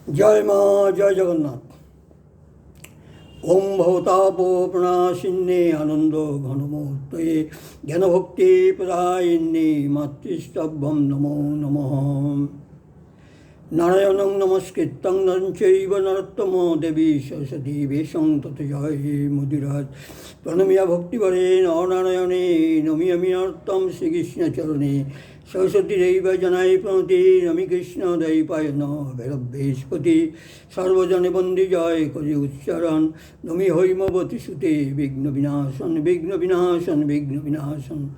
जय माँ जय जगन्नाथ। ओम भवतापो प्रणाशिन्ने आनंदो घनमूर्तये ज्ञानभक्ति प्रदायिन्ने मातृस्तभ्यं नमो नमः। नारायणं नमस्कृतं नरं चैव नरोत्तमं देवी सरस्वती वेशं ततो जय मुदिराज। प्रणम्य भक्तिवरेण नारायणे नमामि नरोत्तमं श्रीकृष्णचरणे सरस्वती देव जनाय प्रणति नमि कृष्ण दैपाय न भैरवेशपति सर्वजन बंदी जय करि उच्चारण नमि हैमवती सुते विघ्न विनाशन विघ्न विनाशन विघ्न विनाशन।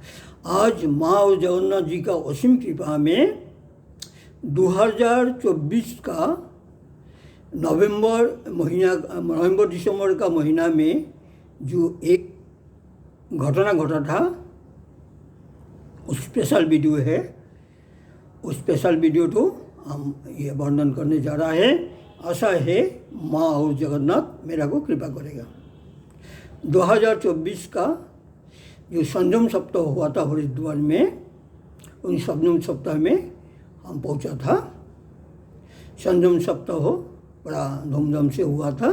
आज माँ और जगन्नाथ जी का असीम कृपा में 2024 का नवंबर दिसंबर का महीना में जो एक घटना घटा था उस स्पेशल वीडियो है। उस स्पेशल वीडियो तो हम ये वर्णन करने जा रहा है। आशा है माँ और जगन्नाथ मेरा को कृपा करेगा। 2024 का जो संयम सप्ताह हुआ था हरिद्वार में, उन संयम सप्ताह में हम पहुंचा था। संयम सप्ताह बड़ा धूमधाम से हुआ था।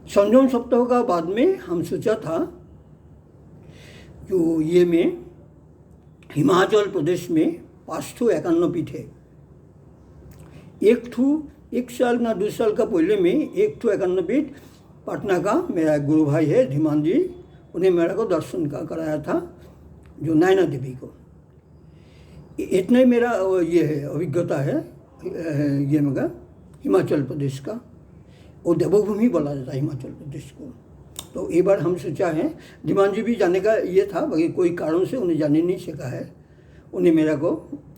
संयम सप्ताह का बाद में हम सोचा था जो ये में हिमाचल प्रदेश में 551 पीठ है। एक साल ना 2 साल का पहले में 151 पीठ पटना का मेरा गुरु भाई है धीमान जी, उन्हें मेरा को दर्शन का कराया था जो नैना देवी को। इतना ही मेरा ये है अभिज्ञता है ये मेरा हिमाचल प्रदेश का। वो देवभूमि बोला जाता है हिमाचल प्रदेश को। तो एक बार हम सोचा है, धीमान जी भी जाने का ये था, बाकी कोई कारण से उन्हें जाने नहीं सका है। उन्हें मेरा को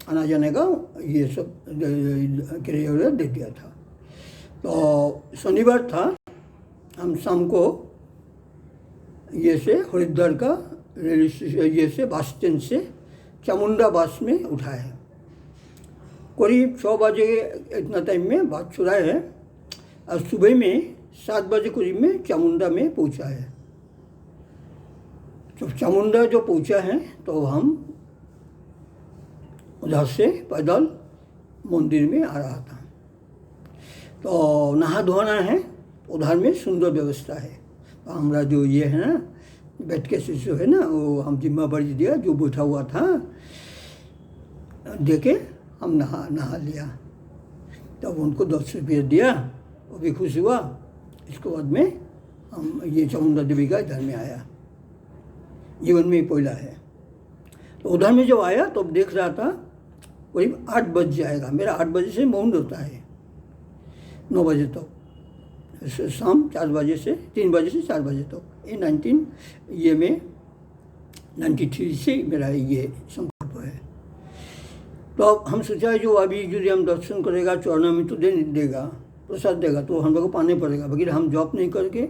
आना जाने का ये सब क्रिया दे दिया था। तो शनिवार था, हम शाम को ये से हरिद्वार का ये से बस स्टैंड से चामुंडा बस में उठाए हैं। करीब 6 बजे इतना टाइम में बात छुड़ा है। और सुबह में 7 बजे करीब में चामुंडा में पहुंचा है। जब चामुंडा जो पहुंचा है तो हम उधर से पैदल मंदिर में आ रहा था। तो नहा धोना है, उधर में सुंदर व्यवस्था है। तो हमारा जो ये है ना बैठ के शिशु है ना, वो हम जिम्मेवारी दिया, जो बैठा हुआ था दे के हम नहा लिया। तब उनको 10 रुपये दिया, वो भी खुश हुआ। इसके बाद में हम ये चामुंडा देवी का इधर में आया, जीवन में पहला है। तो उधर में जब आया तो देख रहा था करीब 8 बज जाएगा। मेरा 8 बजे से मौन होता है 9 बजे तक, शाम 4 बजे से 3 बजे से 4 बजे तक। ये 93 से मेरा ये संकल्प है। तो अब हम सोचा जो अभी जो हम दर्शन करेगा चौराना में तो देगा, प्रसाद देगा, तो हम लोग को पानी पड़ेगा। बगैर हम जॉब नहीं करके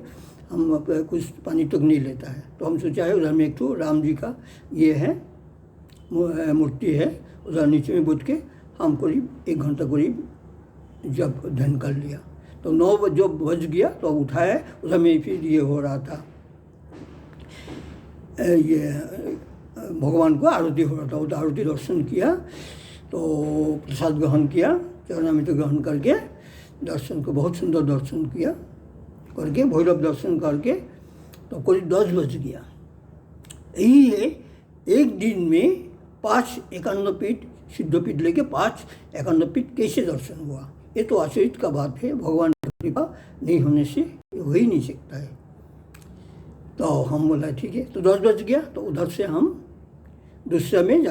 हम कुछ पानी तक नहीं लेता है। तो हम सोचा है उधर में एक तो राम जी का ये है मूर्ति है, उधर नीचे में बैठ के हम करीब 1 घंटा करीब जब ध्यान कर लिया। तो 9 जो बज गया तो उठाया, उधर में फिर ये हो रहा था, ये भगवान को आरती हो रहा था। उधर आरती दर्शन किया, तो प्रसाद ग्रहण किया, चरणामृत ग्रहण करके दर्शन को बहुत सुंदर दर्शन किया करके भैरव दर्शन करके तो करीब 10 बज गया। यही है एक दिन में 551 पीठ सिद्धपीठ लेके 551 पीठ कैसे दर्शन हुआ। ये तो आश्चर्य का बात है, भगवान की कृपा नहीं होने से हो ही नहीं सकता है। तो हम बोला ठीक है। तो 10 बज गया, तो उधर से हम दूसरा में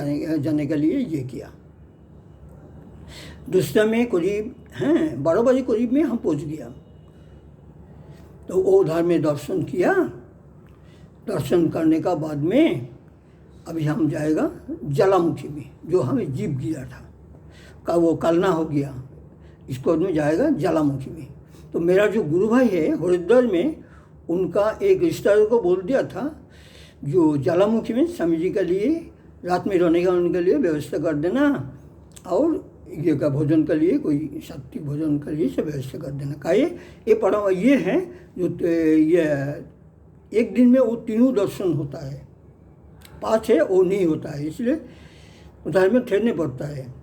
जाने के लिए ये किया। दूसरा में करीब 12 बजे करीब में हम पहुंच गया। तो वो उधर में दर्शन किया। दर्शन करने का बाद में अभी हम जाएगा ज्वालामुखी में, जो हमें जीप गिरा था वो कलना हो गया, इसको में जाएगा ज्वालामुखी में। तो मेरा जो गुरु भाई है हरिद्वार में, उनका एक रिश्तेदार को बोल दिया था जो ज्वालामुखी में स्वामी जी के लिए रात में रहने का उनके लिए व्यवस्था कर देना, और ये का भोजन के लिए कोई सात्विक भोजन के लिए सब व्यवस्था कर देना। का ये पढ़ा ये है जो ये एक दिन में वो तीनों दर्शन होता है, 5 है वो नहीं होता है, इसलिए उधर में ठहरने पड़ता है।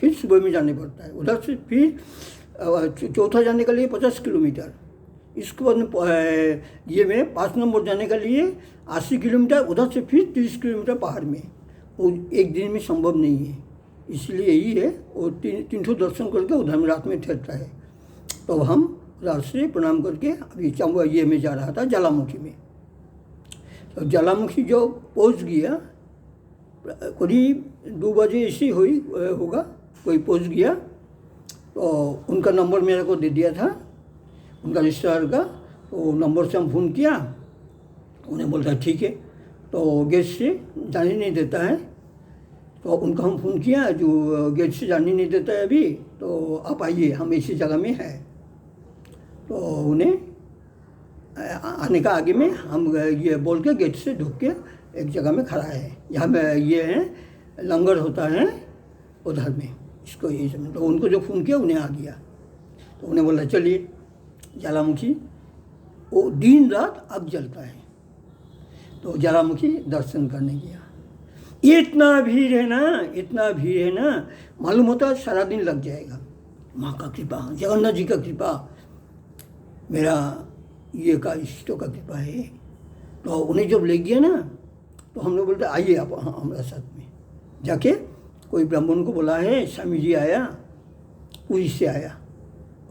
फिर सुबह में जाने पड़ता है। उधर से फिर चौथा जाने के लिए 50 किलोमीटर, इसके बाद ये में 5 नंबर जाने के लिए 80 किलोमीटर, उधर से फिर 30 किलोमीटर पहाड़ में। वो एक दिन में संभव नहीं है, इसलिए यही है। और 300 दर्शन करके उधर में रात में ठहरता है। तो हम उधर से प्रणाम करके अभी चंबा ये में जा रहा था ज्वालामुखी में। तो ज्वालामुखी जो पहुँच गया, करीब 2 बजे ऐसी हुई होगा, कोई पहुँच गया। तो उनका नंबर मेरे को दे दिया था, उनका रिश्तेदार का। तो नंबर से हम फ़ोन किया, उन्हें बोलता ठीक है। तो गेट से जाने नहीं देता है, तो उनका हम फ़ोन किया, जो गेट से जाने नहीं देता है अभी, तो आप आइए, हम इसी जगह में है। तो उन्हें आने का आगे में हम ये बोल के गेट से ढुक के एक जगह में खड़ा है, जहाँ में ये है लंगर होता है उधर में, इसको यही समझ। तो उनको जो फ़ोन किया उन्हें आ गया। तो उन्हें बोला चलिए ज्वालामुखी, वो दिन रात आग जलता है। तो ज्वालामुखी दर्शन करने गया। इतना भीड़ है ना, इतना भीड़ है ना, मालूम होता है सारा दिन लग जाएगा। माँ का कृपा, जगन्नाथ जी का कृपा, मेरा ये का इष्टों का कृपा है। तो उन्हें जब ले गया ना, तो हम लोग बोलते आइए आप हमारे साथ में। जाके कोई ब्राह्मण को बोला है, स्वामी जी आया, पुरी से आया,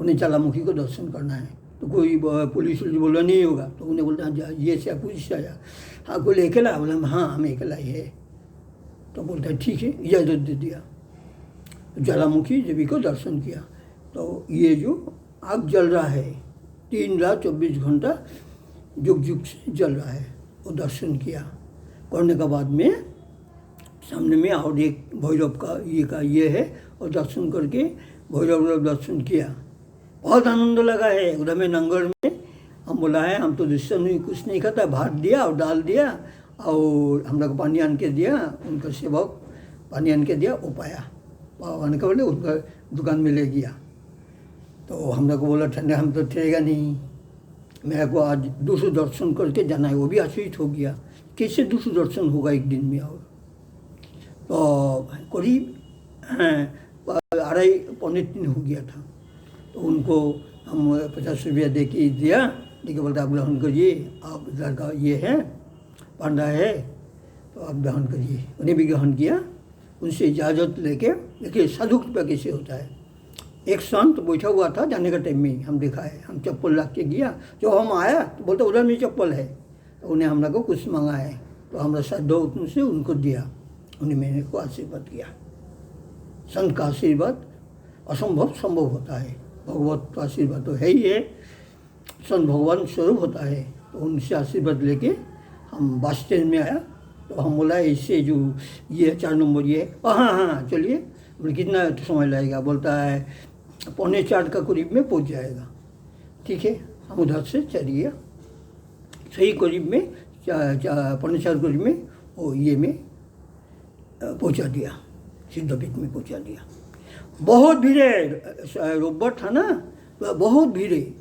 उन्हें ज्वालामुखी को दर्शन करना है। तो कोई पुलिस बोला नहीं होगा, तो उन्हें बोलता हाँ ये से पुरी से आया। हाँ कोई अकेला, बोला हाँ हम अकेला ही है। तो बोलता है ठीक है, इजाज़त दे दिया। तो ज्वालामुखी देवी को दर्शन किया। तो ये जो आग जल रहा है 3 रात 24 घंटा जुग जुग से जल रहा है, वो दर्शन किया। करने के बाद में सामने में और एक भैरव का ये है, और दर्शन करके भैरव दर्शन किया। बहुत आनंद लगा है। उधर में नंगर में हम बोला है, हम तो दृश्य नहीं कुछ नहीं खाता, भात दिया और दाल दिया और हम लोग पानी आन के दिया, उनका सेवक पानी आन के दिया, वो पाया आने के बोले उनका दुकान में ले गया। तो हम लोग को बोला ठंडा हम तो ठहरेगा नहीं, मेरे को आज दूसरे दर्शन करके जाना है। वो भी आश्चर्य हो गया, कैसे दूसरे दर्शन होगा एक दिन में। और तो करीब 2:30-3 हो गया था। तो उनको हम 50 रुपया दे के दिया, देखे बोलते आप ग्रहण करिए, आप इधर का ये है पांडा है, तो आप ग्रहण करिए। उन्हें भी ग्रहण किया। उनसे इजाज़त लेके, देखिए साधु कृपा कैसे होता है। एक संत बैठा हुआ था, जाने का टाइम में हम देखा है, हम चप्पल रख के गया। जो हम आया तो बोलते उधर में चप्पल है। तो उन्हें हम लोग को कुछ मंगा है, तो हमारा श्रद्धा उतने से उनको दिया। उन्हें मैंने को आशीर्वाद किया। संत का आशीर्वाद असंभव संभव होता है, भगवत का आशीर्वाद तो है ही है, संत भगवान स्वरूप होता है। तो उनसे आशीर्वाद लेके हम बस स्टैंड में आया। तो हम बोला इससे जो ये 4 नंबर ये है, हाँ चलिए। बोले कितना समय लगेगा? बोलता है 3:45 का करीब में पहुंच जाएगा। ठीक है, हम उधर से चलिए। सही करीब में 3:45 करीब में वो ये में पहुंचा दिया, सिद्धपीठ में पहुंचा दिया। बहुत भीड़ है, रोबोट था ना, तो बहुत भीड़ है।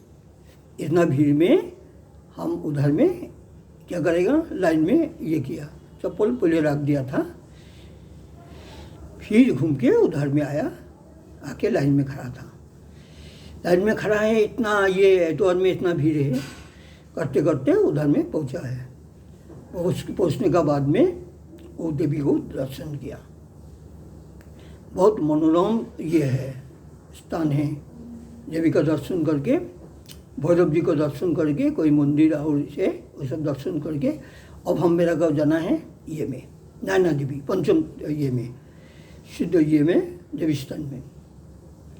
इतना भीड़ में हम उधर में क्या करेगा, लाइन में ये किया, चप्पल पहले रख दिया था, फिर घूम के उधर में आया, आके लाइन में खड़ा था। लाइन में खड़ा है, इतना ये एतवार में इतना भीड़ है, करते करते उधर में पहुंचा है। पहुंचने का बाद में वो देवी को दर्शन किया। बहुत मनोरम ये है स्थान है। देवी का दर्शन करके, भैरव जी को दर्शन करके, कोई मंदिर और से वो सब दर्शन करके, अब हम मेरा गाँव जाना है ये में नैना देवी पंचम ये में सिद्ध ये में देवी स्थान में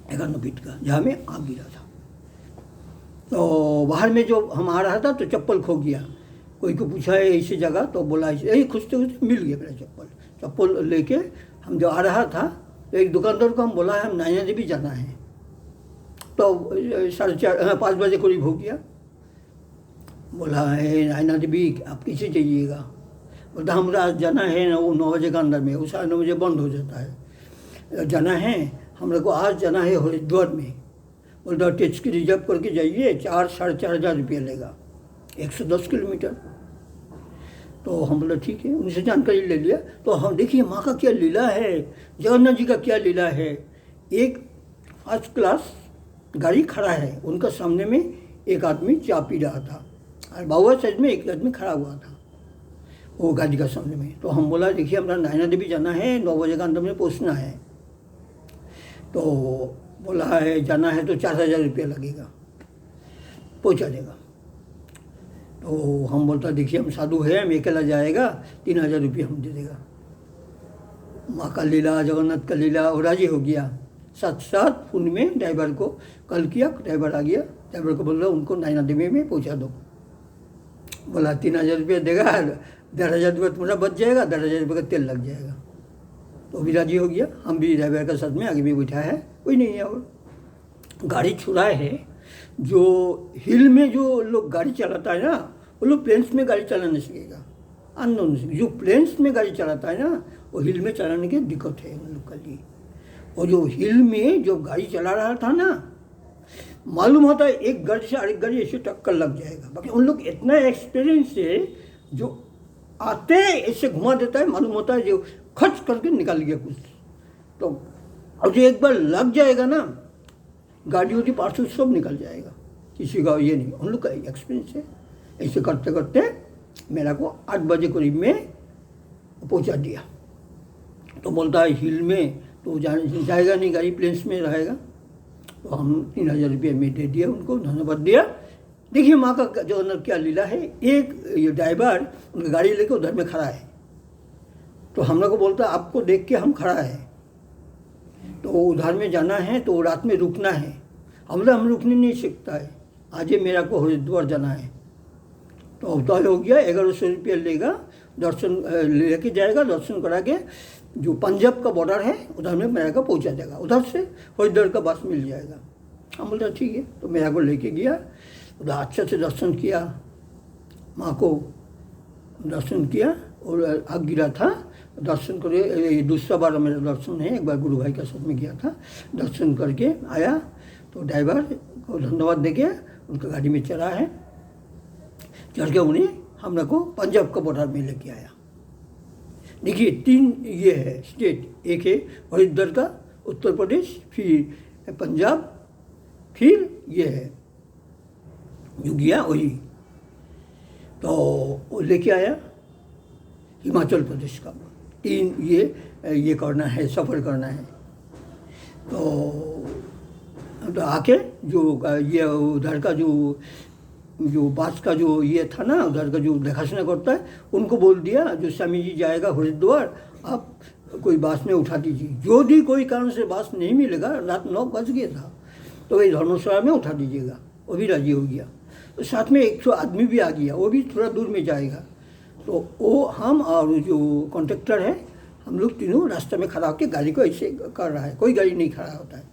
51 फीट का, जहाँ में आग गिरा था। तो बाहर में जो हम आ रहा था तो चप्पल खो गया। कोई को पूछा है ऐसी जगह, तो बोला यही खुजते खुजते मिल गया मेरा चप्पल लेके हम जो आ रहा था, तो एक दुकानदार को हम बोला है हम नैना देवी जाना है। तो 5 बजे करीब हो गया। बोला है नैना देवी आप कैसे जाइएगा? बोलता हमारा आज जाना है ना, वो 9 बजे के अंदर में, वो 9:30 बजे बंद हो जाता है। जाना है हम लोग को, आज जाना है हरिद्वार में। बोलता टैक्सी रिजर्व करके जाइए, 4-4.5 हज़ार रुपया लेगा, 110 किलोमीटर। तो हम बोला ठीक है, उनसे जानकारी ले लिया। तो हम देखिए माँ का क्या लीला है, जगन्नाथ जी का क्या लीला है। एक फर्स्ट क्लास गाड़ी खड़ा है, उनका सामने में एक आदमी चाय पी रहा था और बाहुआ साइड में एक आदमी खड़ा हुआ था वो गाड़ी का सामने में। तो हम बोला देखिए हमारा नैना देवी जाना है, 9 बजे का अंदर में पहुँचना है। तो बोला है जाना है तो 4,000 रुपया लगेगा, पहुँचा देगा। तो हम बोलता देखिए हम साधु हैं, हम अकेला जाएगा, 3,000 रुपया हम दे देगा। माँ का लीला, जगन्नाथ का लीला, और राजी हो गया। साथ साथ फोन में ड्राइवर को कॉल किया, ड्राइवर आ गया। ड्राइवर को बोला उनको नैना देवी में पहुँचा दो। बोला 3,000 रुपया देगा, 1,500 रुपया तुम्हारा बच जाएगा, 1,500 रुपये का तेल लग जाएगा। तो भी राजी हो गया। हम भी ड्राइवर के साथ में आगे भी बैठा है, कोई नहीं है। और गाड़ी छुड़ाए है, जो हिल में जो लोग गाड़ी चलाता है ना, वो लोग प्लेन्स में गाड़ी चलाने सीखेगा, अननोन से। जो प्लेन्स में गाड़ी चलाता है ना, वो हिल में चलाने की दिक्कत है उन लोग के लिए। और जो हिल में जो गाड़ी चला रहा था ना, मालूम होता है एक गाड़ी से अरेक गाड़ी ऐसे टक्कर लग जाएगा। बाकी उन लोग इतना एक्सपीरियंस है, जो आते ऐसे घुमा देता है, मालूम होता है जो खर्च करके निकाल गया कुछ। तो अब जो एक बार लग जाएगा ना, गाड़ी होती पार्सल सब निकल जाएगा, किसी का ये नहीं। उन लोग का एक्सपीरियंस है। ऐसे करते करते मेरा को 8 बजे करीब में पहुंचा दिया। तो बोलता है हिल में तो जाएगा नहीं, गाड़ी प्लेन्स में रहेगा। तो हम 3,000 रुपये में दे दिया उनको, धन्यवाद दिया। देखिए माँ का जो अंदर क्या लीला है। एक ये ड्राइवर उनकी गाड़ी लेके उधर में खड़ा है, तो हम लोग को बोलता है आपको देख के हम खड़ा है, तो उधर में जाना है तो रात में रुकना है। हम रुकने नहीं सकता है, आज मेरा को हरिद्वार जाना है। तो अवतार हो गया, 1,100 रुपया लेगा, दर्शन लेके जाएगा, दर्शन करा के जो पंजाब का बॉर्डर है उधर में मेरा को पहुँचा देगा, उधर से हरिद्वार का बस मिल जाएगा। हम बोलते ठीक है। तो मेरा को लेके गया, उधर अच्छे से दर्शन किया, माँ को दर्शन किया और आग गिरा था। दर्शन करे, ये दूसरा बार मेरा दर्शन है, एक बार गुरु भाई के साथ में गया था, दर्शन करके आया। तो ड्राइवर को धन्यवाद देके उनका गाड़ी में चढ़ा है, चढ़ के उन्हें हम लोग को पंजाब का बॉर्डर में लेके आया। देखिए 3 ये है स्टेट, एक है हरिद्वार का, उत्तर प्रदेश, फिर पंजाब, फिर ये है जो गया वही। तो वो लेके आया हिमाचल प्रदेश का। 3 ये करना है, सफ़र करना है। तो आके जो ये उधर का जो बास का जो ये था ना, उधर का जो देखाशुना करता है, उनको बोल दिया जो स्वामी जी जाएगा हरिद्वार, आप कोई बास में उठा दीजिए। जो भी कोई कारण से बास नहीं मिलेगा, रात 9 बज गया था, तो वही धर्मशाला में उठा दीजिएगा। वो भी राजी हो गया। तो साथ में 100 आदमी भी आ गया, वो भी थोड़ा दूर में जाएगा। तो वो हम और जो कॉन्ट्रैक्टर है, हम लोग तीनों रास्ते में खड़ा होकर गाड़ी को ऐसे कर रहा है, कोई गाड़ी नहीं खड़ा होता है।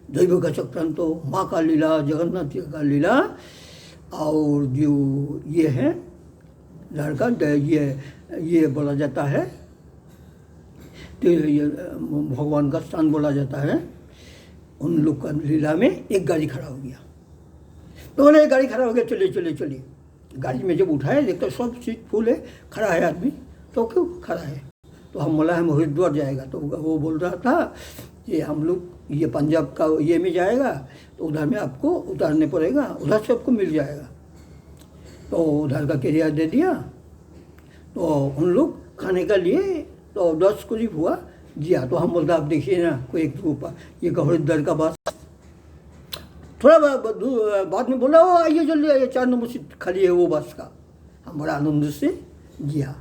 दैव का चक्रांत, माँ का लीला, जगन्नाथ का लीला, और जो ये है लड़का, ये बोला जाता है, तो ये भगवान का स्थान बोला जाता है। उन लोग का लीला में एक गाड़ी खड़ा हो गया। तो बोले गाड़ी खड़ा हो गया, चलिए। गाड़ी में जब उठाए देखते सब सीट फुल है, खड़ा है आदमी। तो क्यों खड़ा है? तो हम बोला हम हरिद्वार जाएगा। तो वो बोल रहा था कि हम लोग ये पंजाब का ये में जाएगा, तो उधर में आपको उतारने पड़ेगा, उधर से आपको मिल जाएगा। तो उधर का किराया दे दिया। तो उन लोग खाने का लिए, तो 10 करीब हुआ गया। तो हम बोलते आप देखिए ना, कोई एक ये हरिद्वार का बस थोड़ा बाद में बोला वो आइए जल्दी आइए, 4 नंबर सीट खाली है वो बस का। हम बड़ा आनंद से गया,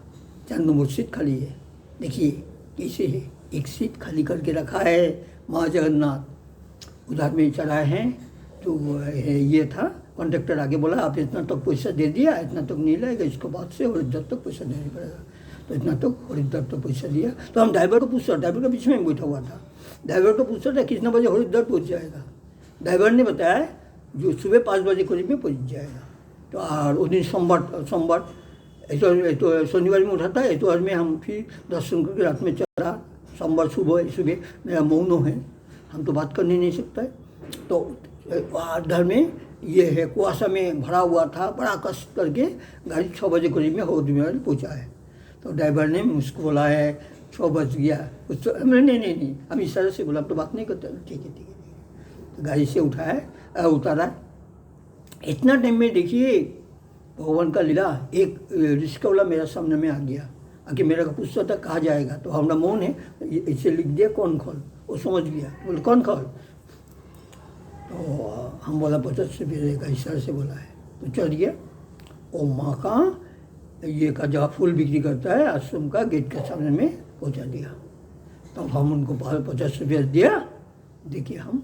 4 नंबर सीट खाली है। देखिए कैसे है, एक सीट खाली करके रखा है माँ जगन्नाथ, उधर में चढ़ाए हैं। तो ये था कॉन्ट्रैक्टर, आगे बोला आप इतना तक पैसा दे दिया, इतना तक नहीं लगेगा, इसको बाद से हरिद्वार तक पैसा देना पड़ेगा। तो इतना तक हरिद्वार तक पैसा दिया। तो हम ड्राइवर को पूछा, ड्राइवर के पीछे में बैठा हुआ था, ड्राइवर को पूछा था कितना बजे हरिद्वार पहुँच जाएगा। ड्राइवर ने बताया जो सुबह 5 बजे करीब में पहुँच जाएगा। तो और उस दिन सोमवार तो शनिवार में उठा था, इतवार में हम फिर दर्शन करके रात में चढ़ा। सोमवार सुबह मेरा मौनो है, हम तो बात करने नहीं सकता है। तो उधर में ये है कुआसा में भरा हुआ था, बड़ा कष्ट करके गाड़ी 6 बजे करीब में हरिद्वार पहुँचा है। तो ड्राइवर ने मुझको बोला है 6 बज गया कुछ तो नहीं, हम इशारे से बोला, अब तो बात नहीं करते, ठीक है। तो गाड़ी से उतारा। इतना टाइम में देखिए भगवान का लीला, एक रिक्शा वाला मेरा सामने में आ गया, आके मेरा को पूछता था कहाँ जाएगा, तो हमारा मौन है, इसे लिख दिया कौन खोल, वो समझ गया, बोले कौन खोल, तो हम बोला 50 रुपये रहेगा, इशारे से बोला है, तो चल गया। और माँ का ये का जहाँ फूल बिक्री करता है आश्रम का गेट के सामने में पहुँचा दिया। तो हम उनको 50 रुपया दिया, देखिए हम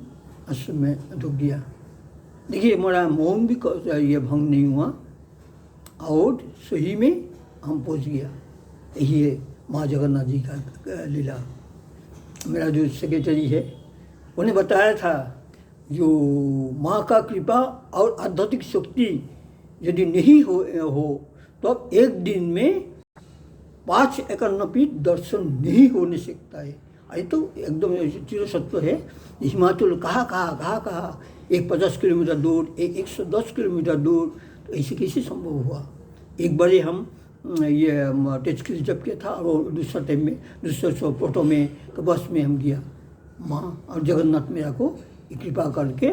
आश्रम में रुक गया। देखिए हमारा मौन भी ये भंग नहीं हुआ और सही में हम पहुँच गया। यही है माँ जगन्नाथ जी का लीला। मेरा जो सेक्रेटरी है उन्हें बताया था, जो माँ का कृपा और आध्यात्मिक शक्ति यदि नहीं हो तो अब एक दिन में 5 एकान्नपीठ दर्शन नहीं होने सकता है। ये तो एकदम चिर सत्य है। हिमाचल कहाँ एक 50 किलोमीटर दूर, एक 110 किलोमीटर दूर, तो ऐसे कैसे संभव हुआ। एक बार हम ये टेस्ट क्रिज जब किया था और दूसरा टाइम में दूसरे फोटो में तो बस में हम गया। माँ और जगन्नाथ मेरा को कृपा करके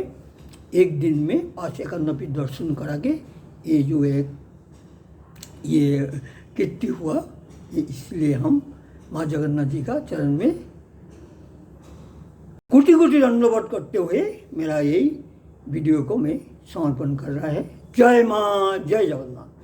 एक दिन में 5 एकान्नपीठ दर्शन करा के ये जो एक ये कीर्ति हुआ, इसलिए हम माँ जगन्नाथ जी का चरण में कोटि कोटि धन्यवाद करते हुए मेरा यही वीडियो को मैं समर्पण कर रहा है। जय माँ, जय जगन्नाथ।